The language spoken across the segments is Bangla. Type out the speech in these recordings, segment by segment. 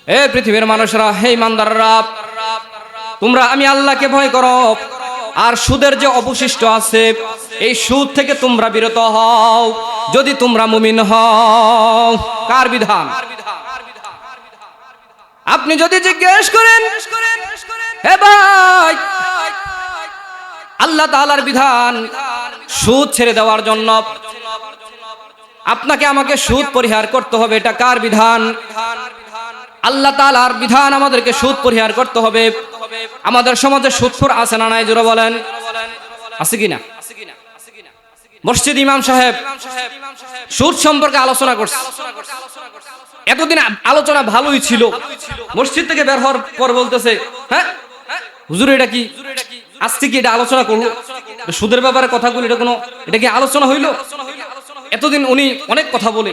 হে পৃথিবীর মানুষরা, হে ইমানদাররা, তোমরা আমি আল্লাহকে ভয় করো, আর সুদের যে অবশিষ্ট আছে এই সুদ থেকে তোমরা বিরত হও যদি তোমরা মুমিন হও। কার বিধান? আপনি যদি জিজ্ঞেস করেন হে ভাই, আল্লাহ তাআলার বিধান সুদ ছেড়ে দেওয়ার জন্য আপনাকে আমাকে সুদ পরিহার করতে হবে, এটা কার বিধান? আল্লাহ তাআলার বিধান আমাদেরকে সুদ পরিহার করতে হবে। আমাদের সমাজে সুদখোর আছে না নাই জোরে বলেন, আছে কি না? মসজিদ ইমাম সাহেব সুদ সম্পর্কে আলোচনা করছে। এতদিন আলোচনা ভালোই ছিল, মসজিদ থেকে বের হওয়ার পর বলতেছে হ্যাঁ হুজুর এটা কি, আজকে কি এটা আলোচনা করলো? সুদের ব্যাপারে কথাগুলো এটা কি আলোচনা হইলো? এতদিন উনি অনেক কথা বলে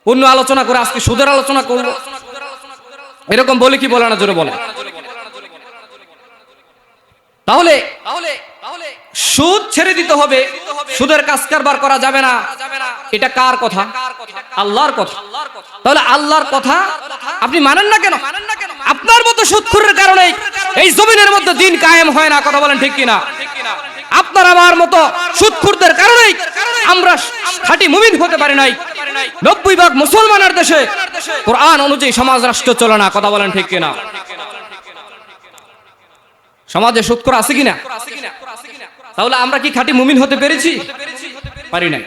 অন্য আলোচনা করে আজকে সুদের আলোচনা করলো, এরকম বলে কি বলে না জোরে বলে? তাহলে সুদ ছেড়ে দিতে হবে, সুদের কাজ কারবার করা যাবে না, এটা কার কথা? আল্লাহর কথা। তাহলে আল্লাহর কথা আপনি মানেন না কেন? আপনার মতো সুদখোরের কারণে এই জমিনের মধ্যে দিন কায়েম হয় না, কথা বলেন ঠিক কিনা? আপনার আমার মতো সুদখোরদের কারণেই আমরা খাঁটি মুমিন হতে পারি নাই। 90% মুসলমানের দেশে কোরআন অনুযায়ী সমাজ রাষ্ট্র চলে না, কথা বলেন ঠিক কিনা? সমাজে সুদখোর আছে কিনা? তাহলে আমরা কি খাঁটি মুমিন হতে পেরেছি? পারি নাই।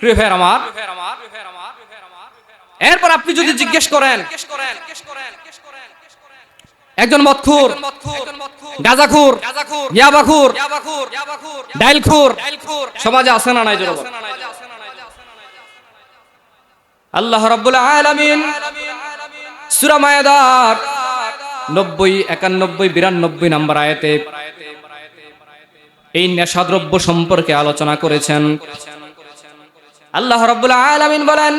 প্রিয় ভাইরা আমার, এরপর আপনি যদি জিজ্ঞেস করেন একজন মদখোর, গাঁজাখোর, ইয়াবাখোর, ডাইলখোর সমাজে আছে না নাই জোরে বলেন? আল্লাহ রাব্বুল আলামিন সূরা মায়েদার 90, 91, 92 নম্বর আয়াতে এই নেশাদ্রব্য সম্পর্কে আলোচনা করেছেন। আল্লাহ রাব্বুল আলামিন বলেন,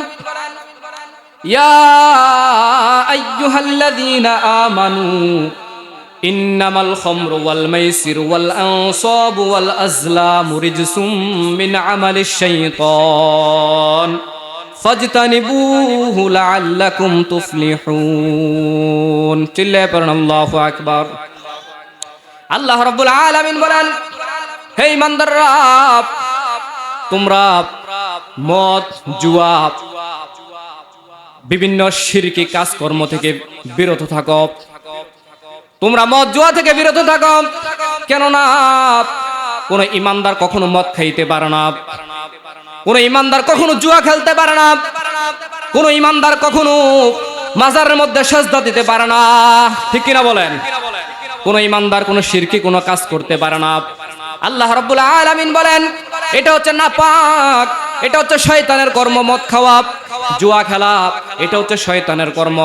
ইয়া আইয়ুহাল্লাযীনা আমানু ইন্নামাল খামরু ওয়াল মাইসিরু ওয়াল আনসাবু ওয়াল আজলামু রিজসুম মিন আমালিশ শাইতান ফাজতানিবুহু লাআল্লাকুম তুফলিহুন। চিল্লায়ে পড়ুন আল্লাহু আকবার। আল্লাহ রাব্বুল আলামিন বলেন, হে ইমানদাররা, তোমরা মদ, জুয়া, বিভিন্ন শিরকি কাজকর্ম থেকে বিরত থাকো। তোমরা মদ জুয়া থেকে বিরত থাকো, কেননা কোন ইমানদার কখনো মদ খাইতে পারে না, কোন ইমানদার কখনো জুয়া খেলতে পারে না, কোন ইমানদার কখনো মাজারের মধ্যে সেজদা দিতে পারে না, ঠিক কিনা বলেন? কোন ইমানদার কোন শিরকি কোন কাজ করতে পারে না। আল্লাহ রাব্বুল আলামিন বলেন, এটা হচ্ছে নাপাক, এটা হচ্ছে শয়তানের কর্ম। মদ খাওয়া, জুয়া খেলা, এটা হচ্ছে শয়তানের কর্ম।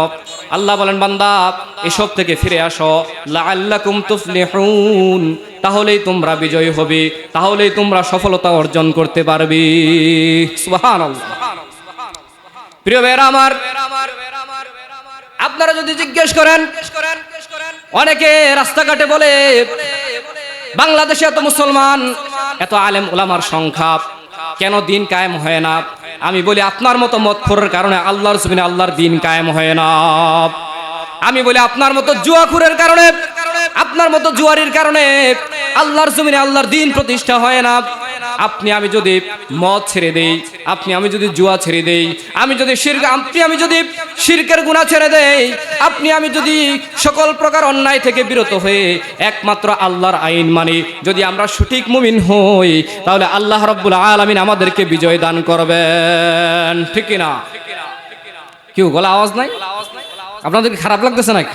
আল্লাহ বলেন, বান্দা এসব থেকে ফিরে আসো, লাআল্লাকুম তুফলিহুন, তাহলেই তোমরা বিজয়ী হবে, তাহলেই তোমরা সফলতা অর্জন করতে পারবে। সুবহানাল্লাহ। প্রিয় ভাইরা আমার, আপনারা যদি জিজ্ঞেস করেন, অনেকে রাস্তাঘাটে বলে বাংলাদেশে এত মুসলমান, এত আলেম ওলামার সংখ্যা, কেন দিন কায়েম হয় না? আমি বলি, আপনার মতো মদখোরের কারণে আল্লাহর জমিনে আল্লাহর দিন কায়েম হয় না। আমি বলি, আপনার মতো জুয়াখোরের কারণে, আপনার মতো জুয়ারির কারণে আল্লাহর জমিনে আল্লাহর দিন প্রতিষ্ঠা হয় না। আমি যদি মদ ছেড়ে দেই, আমি যদি জুয়া ছেড়ে দেই, আমি যদি শিরকের গুনাহ ছেড়ে দেই, আমি যদি সকল প্রকার অন্যায় থেকে বিরত হয়ে একমাত্র আল্লাহর আইন মানি, যদি আমরা সঠিক মুমিন হই, তাহলে আল্লাহ রাব্বুল আলামিন আমাদেরকে বিজয় দান করবেন, ঠিক কি না? কেউ গলা আওয়াজ নাই? আপনাদের কি খারাপ লাগতেছে নাকি?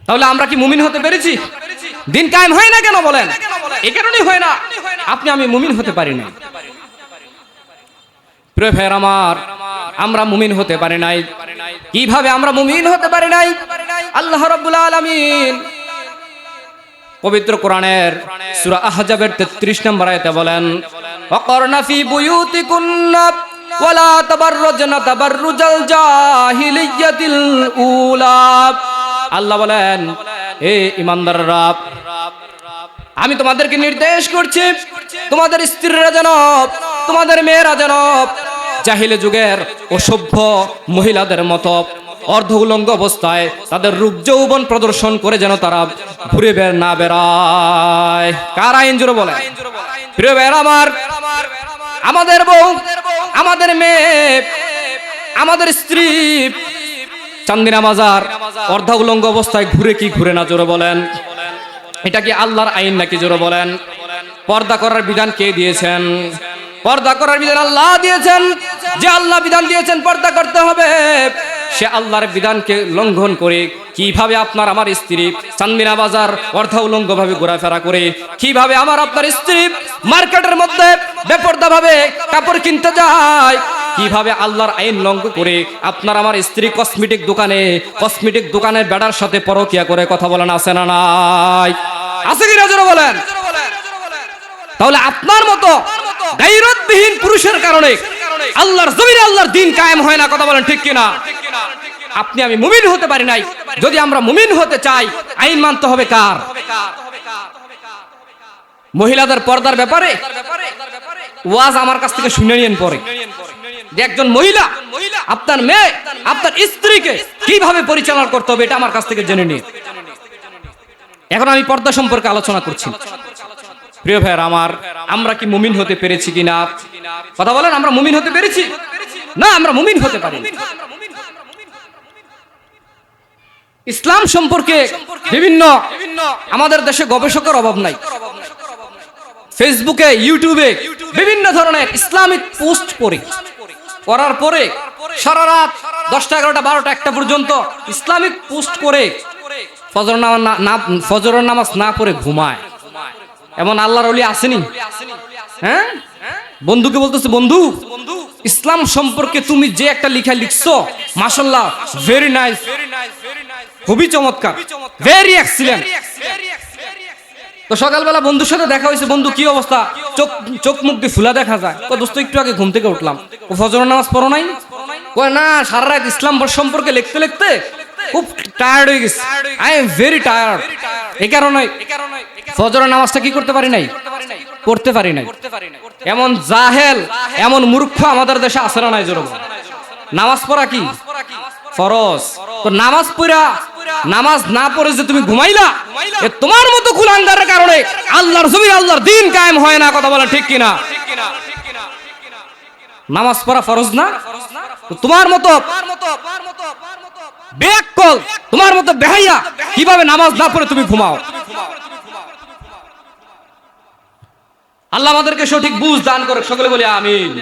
তাহলে আমরা কি মুমিন হতে পেরেছি? দিন কায়েম হয় না কেন বলেন? এই কারণেই হয় না, আমি মুমিন হতে পারি না। প্রিয় ভাইরা আমার, আমরা মুমিন হতে পারি নাই। কিভাবে আমরা মুমিন হতে পারি নাই? আল্লাহ রাব্বুল আলামিন পবিত্র কোরআনের সূরা আহজাবের 33 নম্বর আয়াতে বলেন, ওয়াকরনা ফি বুয়ুতিকুন্না ওয়ালা তাবাররুজনা তাবাররুজাল জাহিলিয়াতিল উলা। আল্লাহ বলেন, হে ইমানদাররা, আমি তোমাদেরকে নির্দেশ করছি, তোমাদের স্ত্রীরা যেন তোমাদের মেয়েরা যেন জাহিলি যুগের অসভ্য মহিলাদের মতো অর্ধ উলঙ্গ অবস্থায় তাদের রূপ যৌবন প্রদর্শন করে যেন তারা ঘুরে না বেড়ায়। কার আইন জোরে বলে? প্রিয় ভাইরা আমার, আমাদের বউ, আমাদের মেয়ে, আমাদের স্ত্রী চান্দিনা বাজার অর্ধ উলঙ্গ অবস্থায় ঘুরে কি ঘুরে না জোরে বলেন? এটা কি আল্লাহর আইন নাকি জোরে বলেন? পর্দা করার বিধান কে দিয়েছেন? পর্দা করার বিধান আল্লাহ দিয়েছেন। যে আল্লাহ বিধান দিয়েছেন পর্দা করতে হবে, সে আল্লাহর বিধানকে লঙ্ঘন করে কিভাবে আপনার আমার স্ত্রী চান্দিনা বাজার অর্ধ উলঙ্গ ভাবে ঘোরাফেরা করে, কিভাবে আমার আপনার স্ত্রী মার্কেটের মধ্যে বেপর্দা ভাবে কাপড় কিনতে যায়, কিভাবে আল্লাহর আইন লঙ্ঘন করে আপনার আমার স্ত্রী কসমেটিক দোকানের বেড়ার সাথে পরকিয়া করে, কথা বলেন আছে না নাই? আছে কি না জোরে বলেন? তাহলে আপনার মতো গায়রতবিহীন পুরুষের কারণে আল্লাহর জমিনে আল্লাহর দ্বীন কায়েম হয় না, কথা বলেন ঠিক কিনা? আপনি আমি মুমিন হতে পারি নাই। যদি আমরা মুমিন হতে চাই, আইন মানতে হবে কার? মহিলাদের পর্দার ব্যাপারে ওয়াজ আমার কাছ থেকে শুনে নিয়েন পরে, যে একজন মহিলা আপনার মেয়ে আপনার স্ত্রীকে কিভাবে পরিচালনা করতে হবে এটা আমার কাছ থেকে জেনে নিন। এখন আমি পর্দা সম্পর্কে আলোচনা করছি। প্রিয় ভাইয়ের আমার, আমরা কি মুমিন হতে পেরেছি কিনা? কথা বলেন, আমরা মুমিন হতে পেরেছি? না, আমরা মুমিন হতে পারিনি। ইসলাম সম্পর্কে বিভিন্ন আমাদের দেশে গবেষকের অভাব নাই। ফেসবুকে, ইউটিউবে বিভিন্ন ধরনের ইসলামিক পোস্ট করার পরে সারা রাত 10টা 11টা 12টা 1টা পর্যন্ত ইসলামিক পোস্ট করে ফজরের নামাজ না পড়ে ঘুমায়। এমন আল্লাহর ওলি আসেনি? হ্যাঁ, বন্ধুকে বলতেছে, বন্ধু ইসলাম সম্পর্কে তুমি যে একটা লেখা লিখছো, মাশাআল্লাহ, ভেরি নাইস, খুবই চমৎকার, ভেরি এক্সিলেন্ট। তো সকালবেলা বন্ধুর সাথে দেখা হয়েছে, বন্ধু কি অবস্থা? চোখ মুখ দিয়ে ফুলা দেখা যায়। দোস্ত একটু আগে ঘুম থেকে উঠলাম। ও ফজরের নামাজ পড়ো নাই? কয় না, সারা রাত ইসলাম সম্পর্কে লিখতে লিখতে খুব টায়ার্ড হয়ে গেছে, আই এম ভেরি টায়ার্ড। এই কারণে ফজরের নামাজটা কি করতে পারি নাই, পড়তে পারি নাই। এমন জাহেল, এমন মূর্খ আমাদের দেশে আছে না নাই? জোরে নামাজ পড়া কি ফরজ? তো নামাজ না পড়ে যে তুমি ঘুমাইলা, তোমার মতো কুলাঙ্গারের কারণে আল্লাহর জমিনে আল্লাহর দ্বীন কায়েম হয় না, কথা বলা ঠিক কিনা? নামাজ পড়া ফরজ না? তোমার মতো বেয়াক্কল, তোমার মতো বেহাইয়া কিভাবে নামাজ না পড়ে তুমি ঘুমাও? আল্লাহ আমাদেরকে সঠিক বুঝ দান করে, সকলে বলি আমিন।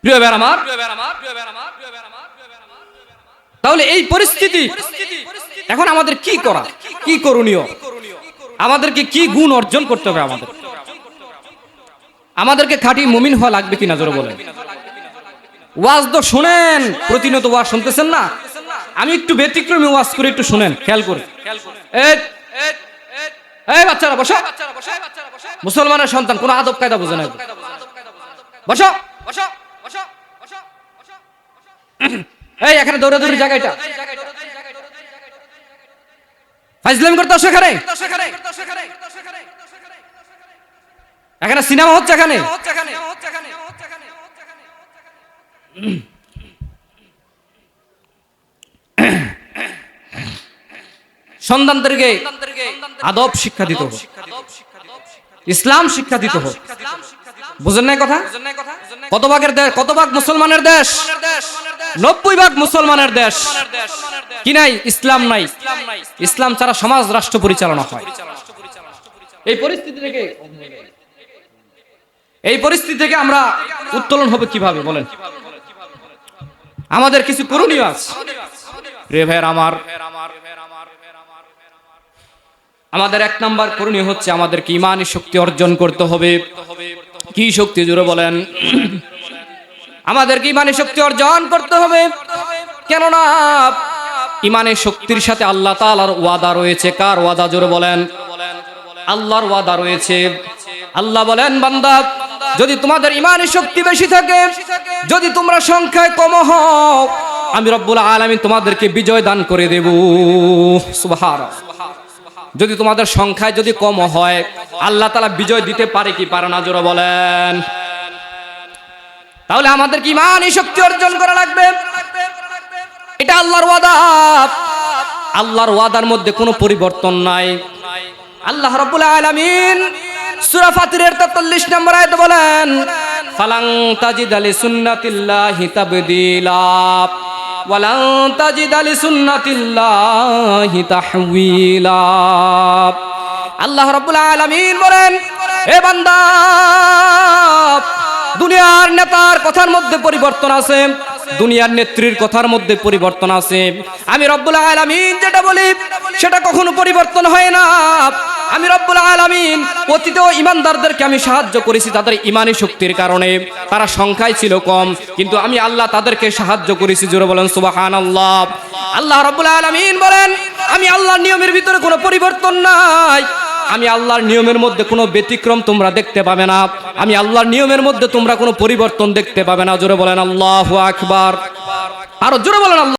প্রিয় ভাইরা আমার, তাহলে এই পরিস্থিতি এখন আমাদের কি করা, কি করণীয়? আমাদেরকে কি গুণ অর্জন করতে হবে? আমাদেরকে খাঁটি মুমিন হওয়া লাগবে কিনা জোরে বলেন? ওয়াজ তো শুনেন, প্রতিনিয়ত ওয়াজ শুনতেছেন না? আমি একটু ব্যতিক্রমী ওয়াজ করে, একটু শুনেন, খেয়াল করে। এই বাচ্চারা বসো, মুসলমানের সন্তান, কোন আদব কায়দা বোঝে না। বসো, এই এখানে দৌড়াদৌড়ি জায়গাটা, ফাইজলামি করতে আসো এখানে। এখানে সিনেমা হচ্ছে, এখানে সন্তানদেরকে আদব শিক্ষা দিতে হবে, ইসলাম শিক্ষা দিতে হবে। বুঝেন নাই কথা? কত ভাগের দেশ, কত ভাগ মুসলমানের দেশ? 90% মুসলমানের দেশ। কি নাই? ইসলাম নাই। ইসলাম ছাড়া সমাজ রাষ্ট্র পরিচালনা হয়। এই পরিস্থিতি থেকে আমরা উত্তোলন হবে কিভাবে বলেন? আমাদের কিছু করণীয় আছে। রে ভাইয়ের আমার, আমাদের 1 নাম্বার করণীয় হচ্ছে আমাদেরকে ঈমানী শক্তি অর্জন করতে হবে। কি শক্তি জোরে বলেন? আমাদেরকে ঈমানী শক্তি অর্জন করতে হবে, কেননা ঈমানের শক্তির সাথে আল্লাহ তাআলার ওয়াদা রয়েছে। কার ওয়াদা জোরে বলেন? আল্লাহর ওয়াদা রয়েছে। আল্লাহ বলেন, বান্দা যদি তোমাদের ঈমানী শক্তি বেশি থাকে, যদি তোমরা সংখ্যায় কম হও, আমি রব্বুল আলামিন তোমাদেরকে বিজয় দান করে দেব। সুবহানাল্লাহ। যদি তোমাদের সংখ্যায় যদি কম হয়, আল্লাহ তাআলা বিজয় দিতে পারে কি পারে না, জোরে বলেন। তাহলে আমাদের কি ইমানি শক্তি অর্জন করা লাগবে। এটা আল্লাহর ওয়াদা, আল্লাহর ওয়াদার মধ্যে কোনো পরিবর্তন নাই। আল্লাহ রাব্বুল আলামিন সূরা ফাতিরের 43 নম্বর আয়াতে বলেন, ফালাং তাজিদা লিসুন্নাতিল্লাহি তাবদীলা ওয়ালাং তাজিদা লিসুন্নাতিল্লাহি তাহওয়িলা। আল্লাহ রাব্বুল আলামিন বলেন, এ বান্দা, দুনিয়ার নেতার কথার মধ্যে পরিবর্তন আছে, দুনিয়ার নেত্রীর কথার মধ্যে পরিবর্তন আছে। আমি রব্বুল আলামিন যেটা বলি সেটা কখনো পরিবর্তন হয় না। আমি রব্বুল আলামিন অতীতেও ঈমানদারদেরকে আমি সাহায্য করেছি তাদের ঈমানি শক্তির কারণে। তারা সংখ্যায় ছিল কম, কিন্তু আমি আল্লাহ তাদেরকে সাহায্য করেছি। জোরে বলেন সুবহানাল্লাহ। আল্লাহ রব্বুল আলামিন বলেন, আমি আল্লাহর নিয়মের ভিতরে কোনো পরিবর্তন নাই। আমি আল্লাহর নিয়মের মধ্যে কোনো ব্যতিক্রম তোমরা দেখতে পাবে না। আমি আল্লাহর নিয়মের মধ্যে তোমরা কোনো পরিবর্তন দেখতে পাবে না। জোরে বলেন আল্লাহু আকবার। আরো জোরে বলেন আল্লাহ।